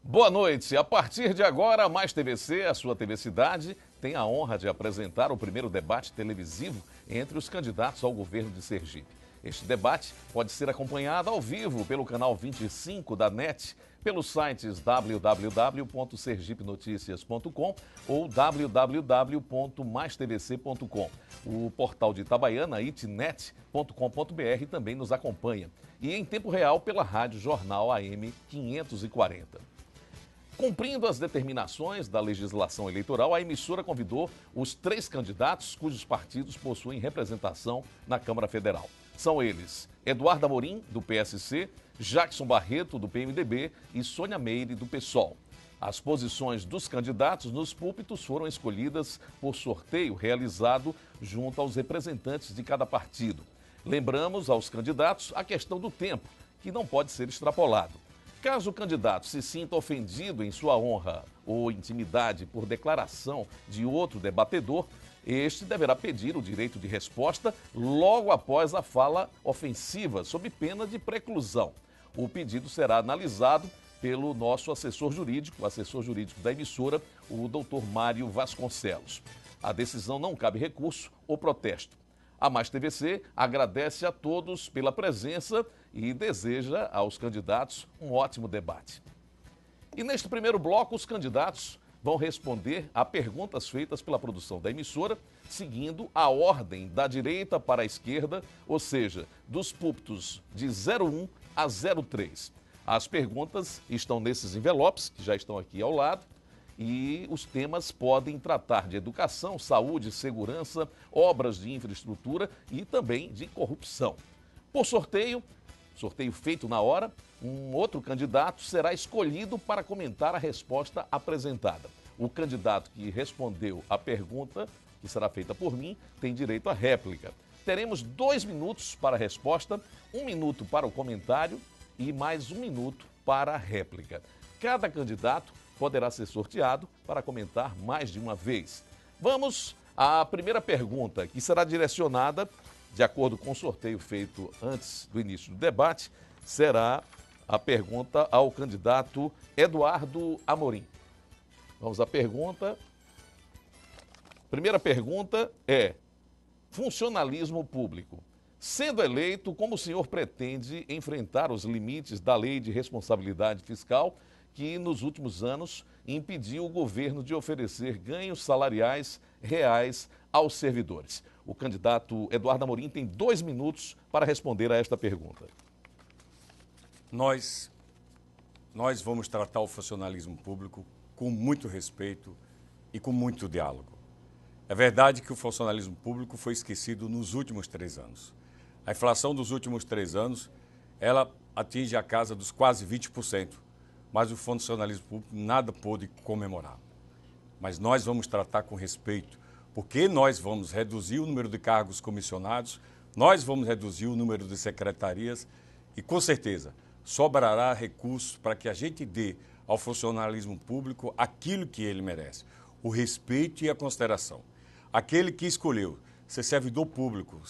Boa noite. A partir de agora, a Mais TVC, a sua TV Cidade, tem a honra de apresentar o primeiro debate televisivo entre os candidatos ao governo de Sergipe. Este debate pode ser acompanhado ao vivo pelo canal 25 da NET, pelos sites www.sergipenoticias.com ou www.maistvc.com. O portal de Itabaiana, itnet.com.br, também nos acompanha. E em tempo real pela Rádio Jornal AM 540. Cumprindo as determinações da legislação eleitoral, a emissora convidou os 3 candidatos cujos partidos possuem representação na Câmara Federal. São eles Eduardo Amorim, do PSC, Jackson Barreto, do PMDB e Sônia Meire, do PSOL. As posições dos candidatos nos púlpitos foram escolhidas por sorteio realizado junto aos representantes de cada partido. Lembramos aos candidatos a questão do tempo, que não pode ser extrapolado. Caso o candidato se sinta ofendido em sua honra ou intimidade por declaração de outro debatedor, este deverá pedir o direito de resposta logo após a fala ofensiva, sob pena de preclusão. O pedido será analisado pelo nosso assessor jurídico da emissora, o Dr. Mário Vasconcelos. A decisão não cabe recurso ou protesto. A Mais TVC agradece a todos pela presença e deseja aos candidatos um ótimo debate. E neste primeiro bloco, os candidatos vão responder a perguntas feitas pela produção da emissora, seguindo a ordem da direita para a esquerda, ou seja, dos púlpitos de 01 a 03. As perguntas estão nesses envelopes, que já estão aqui ao lado, e os temas podem tratar de educação, saúde, segurança, obras de infraestrutura e também de corrupção. Por sorteio feito na hora, um outro candidato será escolhido para comentar a resposta apresentada. O candidato que respondeu a pergunta, que será feita por mim, tem direito à réplica. Teremos 2 minutos para a resposta, 1 minuto para o comentário e mais 1 minuto para a réplica. Cada candidato poderá ser sorteado para comentar mais de uma vez. Vamos à primeira pergunta, que será direcionada, de acordo com o sorteio feito antes do início do debate, será a pergunta ao candidato Eduardo Amorim. Vamos à pergunta. Primeira pergunta é: funcionalismo público. Sendo eleito, como o senhor pretende enfrentar os limites da Lei de Responsabilidade Fiscal, que nos últimos anos impediu o governo de oferecer ganhos salariais reais aos servidores? O candidato Eduardo Amorim tem 2 minutos para responder a esta pergunta. Nós vamos tratar o funcionalismo público com muito respeito e com muito diálogo. É verdade que o funcionalismo público foi esquecido nos últimos 3 anos. A inflação dos últimos 3 anos, ela atinge a casa dos quase 20%. Mas o funcionalismo público nada pôde comemorar. Mas nós vamos tratar com respeito, porque nós vamos reduzir o número de cargos comissionados, nós vamos reduzir o número de secretarias e, com certeza, sobrará recursos para que a gente dê ao funcionalismo público aquilo que ele merece, o respeito e a consideração. Aquele que escolheu ser servidor público,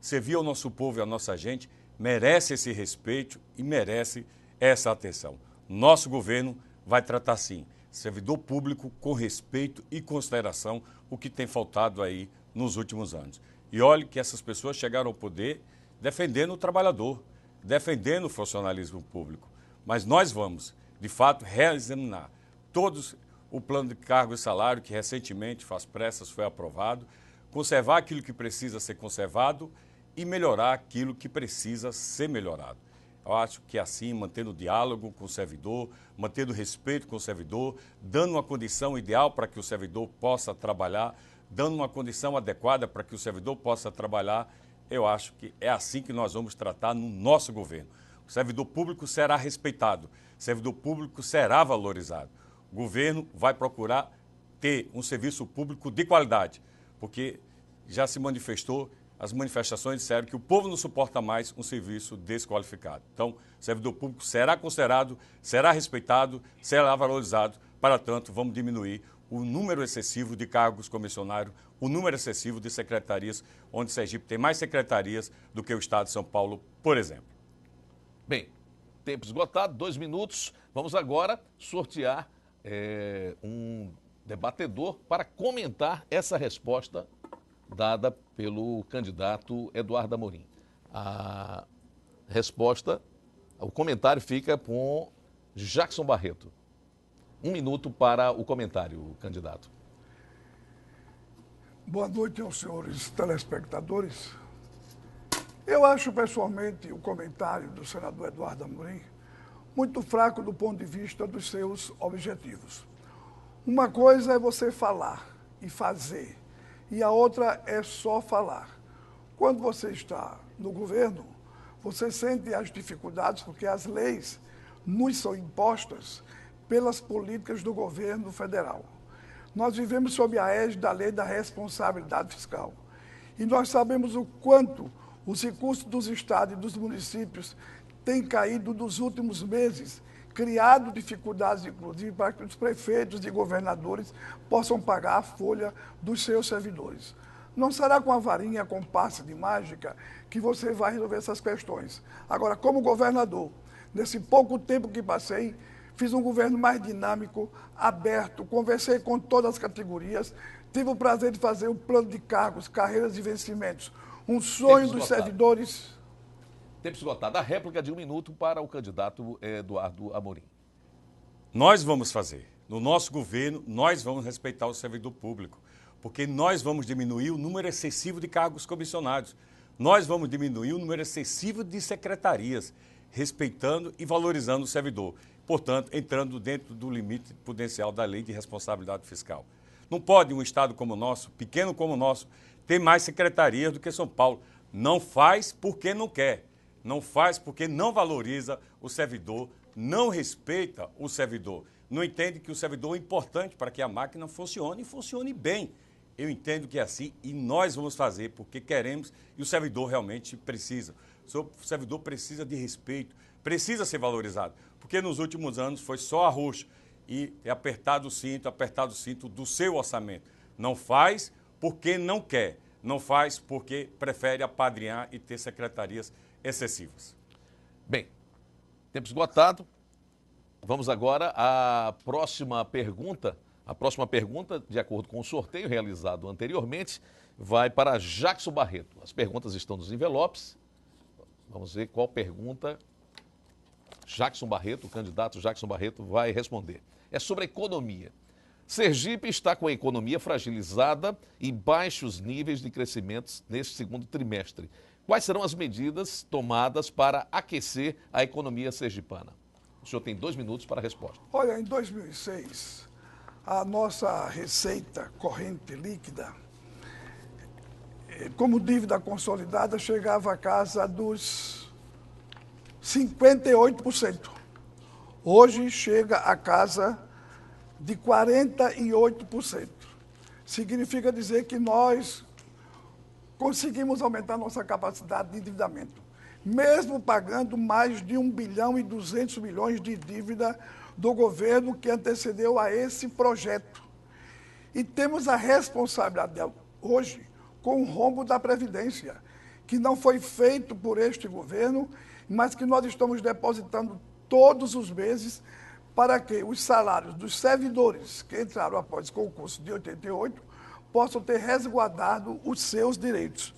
servir ao nosso povo e à nossa gente, merece esse respeito e merece essa atenção. Nosso governo vai tratar, sim, servidor público com respeito e consideração, o que tem faltado aí nos últimos anos. E olhe que essas pessoas chegaram ao poder defendendo o trabalhador, defendendo o funcionalismo público. Mas nós vamos, de fato, reexaminar todos o plano de cargo e salário que recentemente, faz pressas, foi aprovado, conservar aquilo que precisa ser conservado e melhorar aquilo que precisa ser melhorado. Eu acho que assim, mantendo o diálogo com o servidor, mantendo o respeito com o servidor, dando uma condição ideal para que o servidor possa trabalhar, dando uma condição adequada para que o servidor possa trabalhar, eu acho que é assim que nós vamos tratar no nosso governo. O servidor público será respeitado, o servidor público será valorizado. O governo vai procurar ter um serviço público de qualidade, porque já se manifestou. As manifestações disseram que o povo não suporta mais um serviço desqualificado. Então, o servidor público será considerado, será respeitado, será valorizado. Para tanto, vamos diminuir o número excessivo de cargos comissionários, o número excessivo de secretarias, onde Sergipe tem mais secretarias do que o estado de São Paulo, por exemplo. Bem, tempo esgotado, 2 minutos. Vamos agora sortear um debatedor para comentar essa resposta dada pelo candidato Eduardo Amorim. A resposta, o comentário fica com Jackson Barreto. 1 minuto para o comentário, candidato. Boa noite aos senhores telespectadores. Eu acho pessoalmente o comentário do senador Eduardo Amorim muito fraco do ponto de vista dos seus objetivos. Uma coisa é você falar e fazer, e a outra é só falar. Quando você está no governo, você sente as dificuldades porque as leis nos são impostas pelas políticas do governo federal. Nós vivemos sob a égide da lei da responsabilidade fiscal. E nós sabemos o quanto os recursos dos estados e dos municípios têm caído nos últimos meses, criado dificuldades, inclusive, para que os prefeitos e governadores possam pagar a folha dos seus servidores. Não será com a varinha, com passe de mágica, que você vai resolver essas questões. Agora, como governador, nesse pouco tempo que passei, fiz um governo mais dinâmico, aberto, conversei com todas as categorias, tive o prazer de fazer um plano de cargos, carreiras e vencimentos, um sonho dos servidores. Tempo esgotado. A réplica de 1 minuto para o candidato Eduardo Amorim. Nós vamos fazer. No nosso governo, nós vamos respeitar o servidor público, porque nós vamos diminuir o número excessivo de cargos comissionados. Nós vamos diminuir o número excessivo de secretarias, respeitando e valorizando o servidor. Portanto, entrando dentro do limite prudencial da lei de responsabilidade fiscal. Não pode um estado como o nosso, pequeno como o nosso, ter mais secretarias do que São Paulo. Não faz porque não quer. Não faz porque não valoriza o servidor, não respeita o servidor. Não entende que o servidor é importante para que a máquina funcione e funcione bem. Eu entendo que é assim e nós vamos fazer porque queremos e o servidor realmente precisa. O servidor precisa de respeito, precisa ser valorizado, porque nos últimos anos foi só arroxo e é apertado o cinto do seu orçamento. Não faz porque não quer, não faz porque prefere apadrinhar e ter secretarias excessivas. Bem, tempo esgotado. Vamos agora à próxima pergunta. A próxima pergunta, de acordo com o sorteio realizado anteriormente, vai para Jackson Barreto. As perguntas estão nos envelopes. Vamos ver qual pergunta Jackson Barreto, o candidato Jackson Barreto, vai responder. É sobre a economia. Sergipe está com a economia fragilizada e baixos níveis de crescimento neste segundo trimestre. Quais serão as medidas tomadas para aquecer a economia sergipana? O senhor tem 2 minutos para a resposta. Olha, em 2006, a nossa receita corrente líquida, como dívida consolidada, chegava a casa dos 58%. Hoje chega a casa de 48%. Significa dizer que nós conseguimos aumentar nossa capacidade de endividamento, mesmo pagando mais de 1 bilhão e 200 milhões de dívida do governo que antecedeu a esse projeto. E temos a responsabilidade hoje com o rombo da Previdência, que não foi feito por este governo, mas que nós estamos depositando todos os meses para que os salários dos servidores que entraram após o concurso de 88 possam ter resguardado os seus direitos.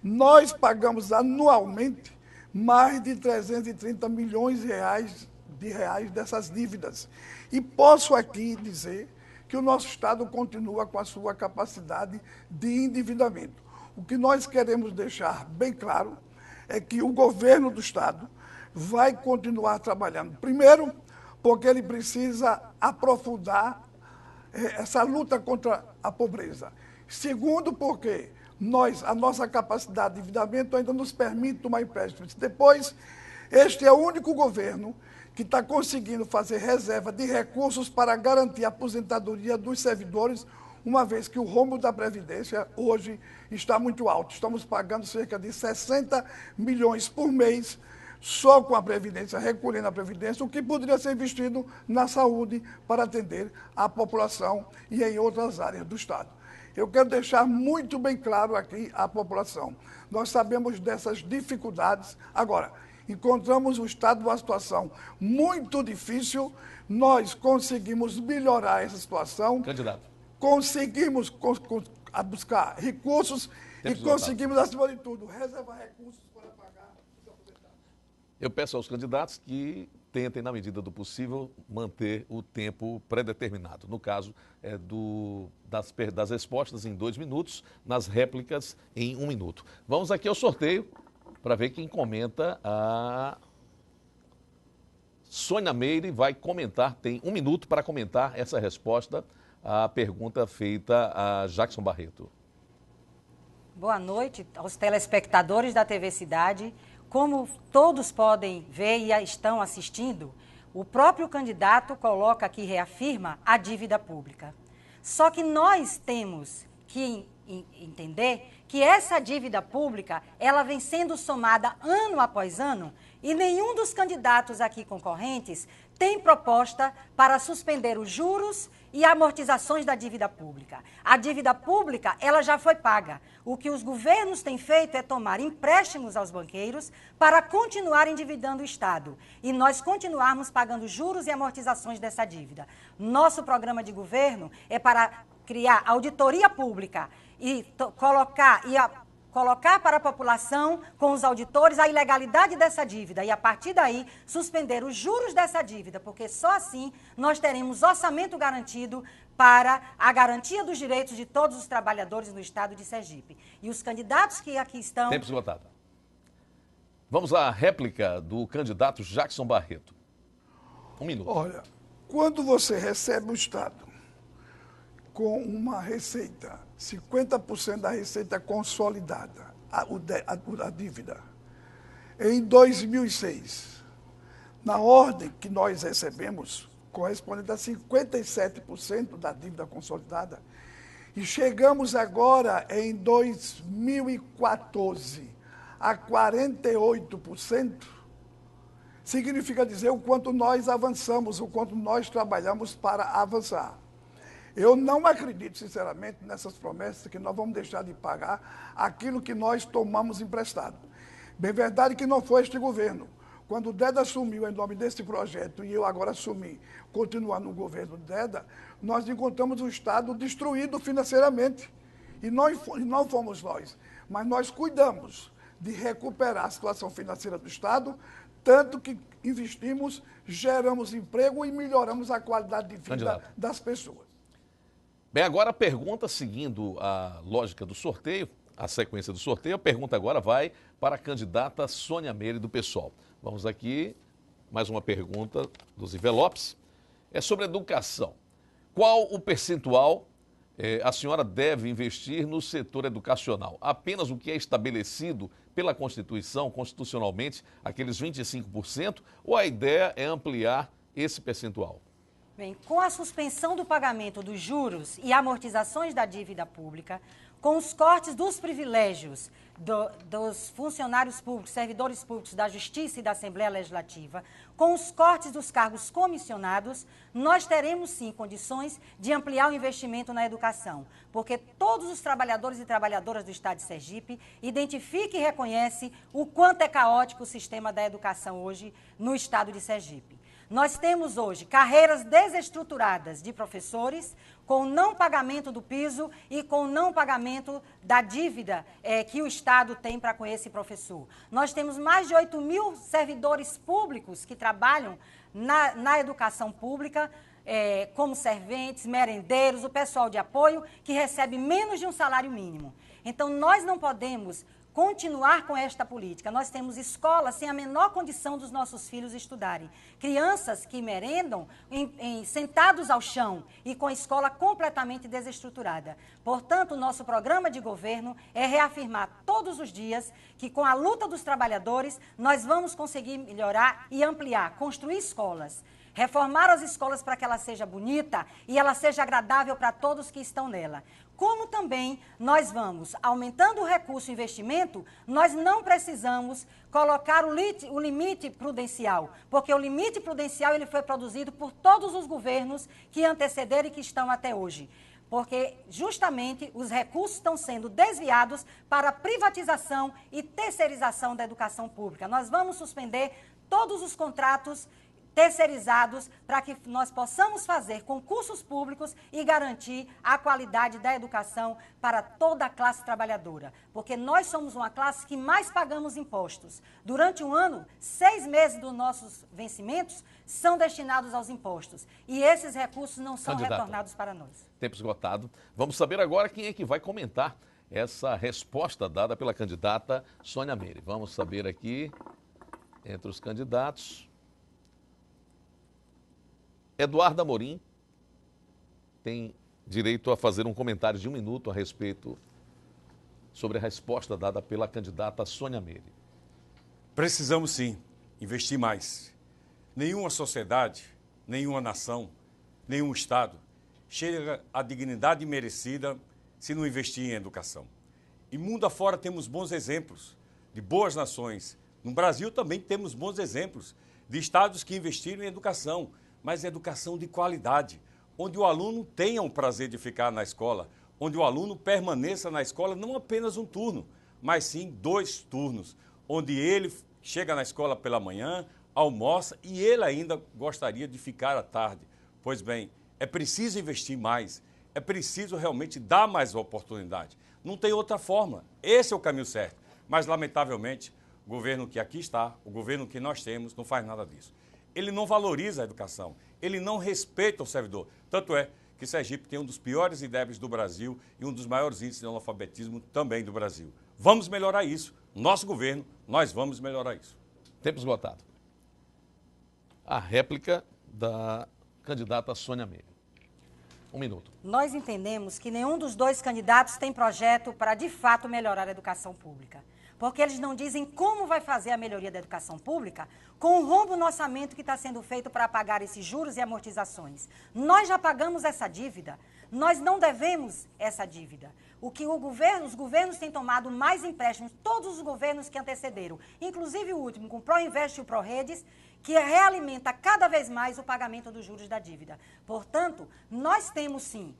Nós pagamos anualmente mais de 330 milhões de reais dessas dívidas. E posso aqui dizer que o nosso Estado continua com a sua capacidade de endividamento. O que nós queremos deixar bem claro é que o governo do Estado vai continuar trabalhando. Primeiro, porque ele precisa aprofundar essa luta contra a pobreza. Segundo, porque a nossa capacidade de endividamento ainda nos permite tomar empréstimos. Depois, este é o único governo que está conseguindo fazer reserva de recursos para garantir a aposentadoria dos servidores, uma vez que o rombo da Previdência hoje está muito alto. Estamos pagando cerca de 60 milhões por mês só com a Previdência, recolhendo a Previdência, o que poderia ser investido na saúde para atender a população e em outras áreas do Estado. Eu quero deixar muito bem claro aqui à população. Nós sabemos dessas dificuldades. Agora, encontramos o Estado numa situação muito difícil, nós conseguimos melhorar essa situação. Candidato. Conseguimos a buscar recursos e conseguimos, acima de tudo, reservar recursos para pagar os aposentados. Eu peço aos candidatos que tentem, na medida do possível, manter o tempo pré-determinado. No caso, das respostas em 2 minutos, nas réplicas em 1 minuto. Vamos aqui ao sorteio para ver quem comenta. A Sônia Meire vai comentar, tem 1 minuto para comentar essa resposta à pergunta feita a Jackson Barreto. Boa noite aos telespectadores da TV Cidade. Como todos podem ver e estão assistindo, o próprio candidato coloca aqui, reafirma a dívida pública. Só que nós temos que entender que essa dívida pública, ela vem sendo somada ano após ano e nenhum dos candidatos aqui concorrentes tem proposta para suspender os juros e amortizações da dívida pública. A dívida pública, ela já foi paga. O que os governos têm feito é tomar empréstimos aos banqueiros para continuar endividando o Estado e nós continuarmos pagando juros e amortizações dessa dívida. Nosso programa de governo é para criar auditoria pública e colocar para a população, com os auditores, a ilegalidade dessa dívida e, a partir daí, suspender os juros dessa dívida, porque só assim nós teremos orçamento garantido para a garantia dos direitos de todos os trabalhadores no estado de Sergipe. E os candidatos que aqui estão... Tempo esgotado. Vamos à réplica do candidato Jackson Barreto. 1 minuto. Olha, quando você recebe o Estado com uma receita, 50% da receita consolidada, a dívida, em 2006, na ordem que nós recebemos, correspondente a 57% da dívida consolidada, e chegamos agora em 2014 a 48%, significa dizer o quanto nós avançamos, o quanto nós trabalhamos para avançar. Eu não acredito, sinceramente, nessas promessas que nós vamos deixar de pagar aquilo que nós tomamos emprestado. Bem verdade que não foi este governo. Quando o Deda assumiu em nome desse projeto e eu agora assumi, continuando no governo Deda, nós encontramos o Estado destruído financeiramente. E não fomos nós, mas nós cuidamos de recuperar a situação financeira do Estado, tanto que investimos, geramos emprego e melhoramos a qualidade de vida das pessoas. Bem, agora a pergunta, seguindo a lógica do sorteio, a sequência do sorteio, a pergunta agora vai para a candidata Sônia Meire, do PSOL. Vamos aqui, mais uma pergunta dos envelopes. É sobre educação. Qual o percentual a senhora deve investir no setor educacional? Apenas o que é estabelecido pela Constituição, constitucionalmente, aqueles 25%, ou a ideia é ampliar esse percentual? Bem, com a suspensão do pagamento dos juros e amortizações da dívida pública, com os cortes dos privilégios dos funcionários públicos, servidores públicos da Justiça e da Assembleia Legislativa, com os cortes dos cargos comissionados, nós teremos sim condições de ampliar o investimento na educação, porque todos os trabalhadores e trabalhadoras do Estado de Sergipe identificam e reconhecem o quanto é caótico o sistema da educação hoje no Estado de Sergipe. Nós temos hoje carreiras desestruturadas de professores, com não pagamento do piso e com não pagamento da dívida que o Estado tem para com esse professor. Nós temos mais de 8.000 servidores públicos que trabalham na educação pública, como serventes, merendeiros, o pessoal de apoio, que recebe menos de um salário mínimo. Então, nós não podemos continuar com esta política. Nós temos escolas sem a menor condição dos nossos filhos estudarem. Crianças que merendam sentados ao chão e com a escola completamente desestruturada. Portanto, o nosso programa de governo é reafirmar todos os dias que com a luta dos trabalhadores nós vamos conseguir melhorar e ampliar, construir escolas. Reformar as escolas para que ela seja bonita e ela seja agradável para todos que estão nela. Como também nós vamos, aumentando o recurso e investimento, nós não precisamos colocar o limite prudencial, porque o limite prudencial ele foi produzido por todos os governos que antecederam e que estão até hoje. porque justamente os recursos estão sendo desviados para privatização e terceirização da educação pública. Nós vamos suspender todos os contratos terceirizados para que nós possamos fazer concursos públicos e garantir a qualidade da educação para toda a classe trabalhadora. Porque nós somos uma classe que mais pagamos impostos. Durante um ano, 6 meses dos nossos vencimentos são destinados aos impostos. E esses recursos não são retornados para nós. Tempo esgotado. Vamos saber agora quem é que vai comentar essa resposta dada pela candidata Sônia Meire. Vamos saber aqui, entre os candidatos... Eduardo Amorim tem direito a fazer um comentário de 1 minuto a respeito sobre a resposta dada pela candidata Sônia Meire. Precisamos sim investir mais. Nenhuma sociedade, nenhuma nação, nenhum Estado chega à dignidade merecida se não investir em educação. E mundo afora temos bons exemplos de boas nações. No Brasil também temos bons exemplos de estados que investiram em educação, mas educação de qualidade, onde o aluno tenha o prazer de ficar na escola, onde o aluno permaneça na escola não apenas um turno, mas sim 2 turnos, onde ele chega na escola pela manhã, almoça e ele ainda gostaria de ficar à tarde. Pois bem, é preciso investir mais, é preciso realmente dar mais oportunidade. Não tem outra forma, esse é o caminho certo. Mas, lamentavelmente, o governo que aqui está, o governo que nós temos, não faz nada disso. Ele não valoriza a educação, ele não respeita o servidor. Tanto é que Sergipe tem um dos piores IDEBs do Brasil e um dos maiores índices de analfabetismo também do Brasil. Vamos melhorar isso. Nosso governo, nós vamos melhorar isso. Tempo esgotado. A réplica da candidata Sônia Meire. 1 minuto. Nós entendemos que nenhum dos 2 candidatos tem projeto para, de fato, melhorar a educação pública. Porque eles não dizem como vai fazer a melhoria da educação pública com o rombo no orçamento que está sendo feito para pagar esses juros e amortizações. Nós já pagamos essa dívida, nós não devemos essa dívida. Os governos têm tomado mais empréstimos, todos os governos que antecederam, inclusive o último, com o Proinvest e o Proredes, que realimenta cada vez mais o pagamento dos juros da dívida. Portanto, nós temos sim...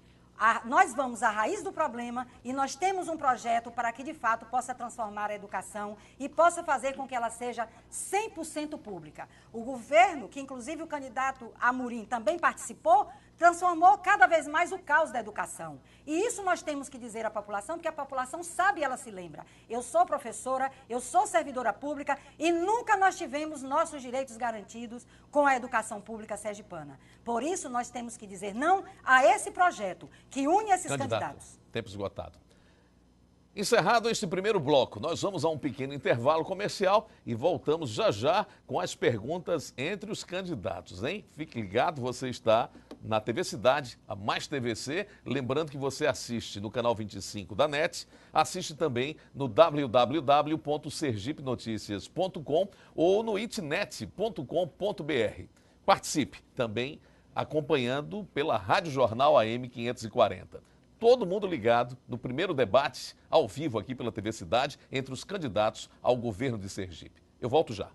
Nós vamos à raiz do problema e nós temos um projeto para que, de fato, possa transformar a educação e possa fazer com que ela seja 100% pública. O governo, que inclusive o candidato Amorim também participou, transformou cada vez mais o caos da educação. E isso nós temos que dizer à população, porque a população sabe e ela se lembra. Eu sou professora, eu sou servidora pública e nunca nós tivemos nossos direitos garantidos com a educação pública sergipana. Por isso nós temos que dizer não a esse projeto que une esses candidatos. Tempo esgotado. Encerrado este primeiro bloco, nós vamos a um pequeno intervalo comercial e voltamos já já com as perguntas entre os candidatos, hein? Fique ligado, você está na TV Cidade, a Mais TVC. Lembrando que você assiste no canal 25 da NET, assiste também no www.sergipenoticias.com ou no itnet.com.br. Participe também acompanhando pela Rádio Jornal AM 540. Todo mundo ligado no primeiro debate ao vivo aqui pela TV Cidade entre os candidatos ao governo de Sergipe. Eu volto já.